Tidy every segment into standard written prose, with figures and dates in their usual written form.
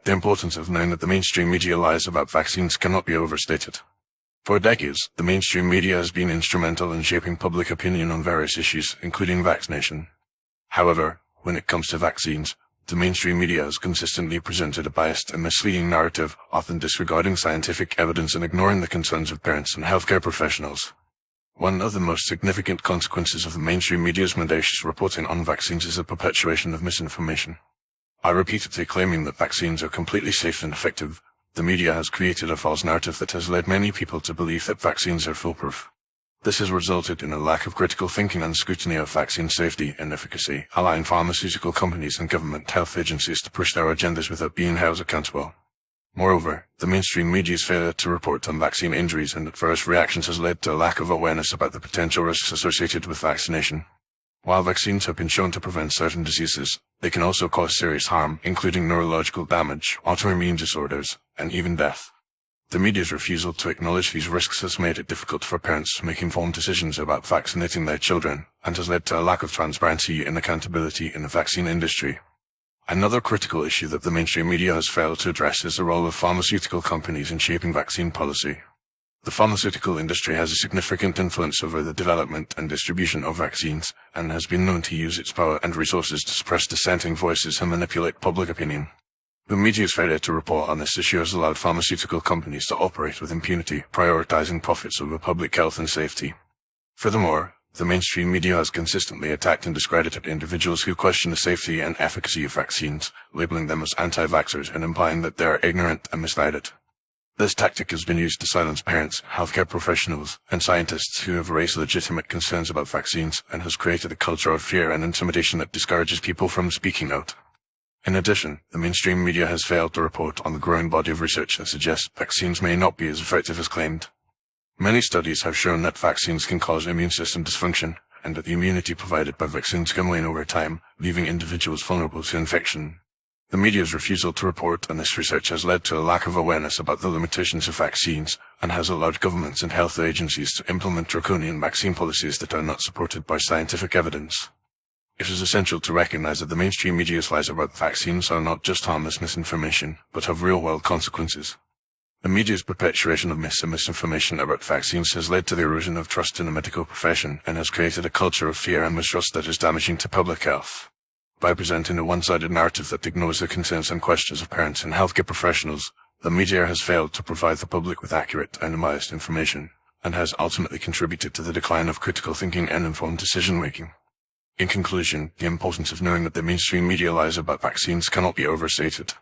The importance of knowing that the mainstream media lies about vaccines cannot be overstated. For decades, the mainstream media has been instrumental in shaping public opinion on various issues, including vaccination. However, when it comes to vaccines, the mainstream media has consistently presented a biased and misleading narrative, often disregarding scientific evidence and ignoring the concerns of parents and healthcare professionals. One of the most significant consequences of the mainstream media's mendacious reporting on vaccines is the perpetuation of misinformation. By repeatedly claiming that vaccines are completely safe and effective, the media has created a false narrative that has led many people to believe that vaccines are foolproof. This has resulted in a lack of critical thinking and scrutiny of vaccine safety and efficacy, allowing pharmaceutical companies and government health agencies to push their agendas without being held accountable. Moreover, the mainstream media's failure to report on vaccine injuries and adverse reactions has led to a lack of awareness about the potential risks associated with vaccination. While vaccines have been shown to prevent certain diseases, they can also cause serious harm, including neurological damage, autoimmune disorders, and even death. The media's refusal to acknowledge these risks has made it difficult for parents to make informed decisions about vaccinating their children, and has led to a lack of transparency and accountability in the vaccine industry. Another critical issue that the mainstream media has failed to address is the role of pharmaceutical companies in shaping vaccine policy. The pharmaceutical industry has a significant influence over the development and distribution of vaccines, and has been known to use its power and resources to suppress dissenting voices and manipulate public opinion. The media's failure to report on this issue has allowed pharmaceutical companies to operate with impunity, prioritizing profits over public health and safety. Furthermore, the mainstream media has consistently attacked and discredited individuals who question the safety and efficacy of vaccines, labeling them as anti-vaxxers and implying that they are ignorant and misguided. This tactic has been used to silence parents, healthcare professionals, and scientists who have raised legitimate concerns about vaccines, and has created a culture of fear and intimidation that discourages people from speaking out. In addition, the mainstream media has failed to report on the growing body of research that suggests vaccines may not be as effective as claimed. Many studies have shown that vaccines can cause immune system dysfunction, and that the immunity provided by vaccines can wane over time, leaving individuals vulnerable to infection. The media's refusal to report on this research has led to a lack of awareness about the limitations of vaccines, and has allowed governments and health agencies to implement draconian vaccine policies that are not supported by scientific evidence. It is essential to recognize that the mainstream media's lies about vaccines are not just harmless misinformation, but have real-world consequences. The media's perpetuation of misinformation about vaccines has led to the erosion of trust in the medical profession, and has created a culture of fear and mistrust that is damaging to public health. By presenting a one-sided narrative that ignores the concerns and questions of parents and healthcare professionals, the media has failed to provide the public with accurate and unbiased information, and has ultimately contributed to the decline of critical thinking and informed decision-making. In conclusion, the importance of knowing that the mainstream media lies about vaccines cannot be overstated.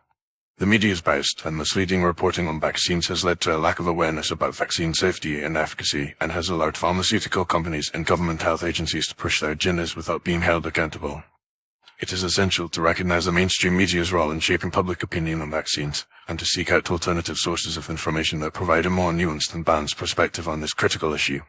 The media's biased and misleading reporting on vaccines has led to a lack of awareness about vaccine safety and efficacy, and has allowed pharmaceutical companies and government health agencies to push their agendas without being held accountable. It is essential to recognize the mainstream media's role in shaping public opinion on vaccines, and to seek out alternative sources of information that provide a more nuanced and balanced perspective on this critical issue.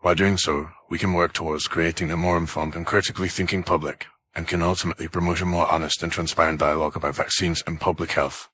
By doing so, we can work towards creating a more informed and critically thinking public, and can ultimately promote a more honest and transparent dialogue about vaccines and public health.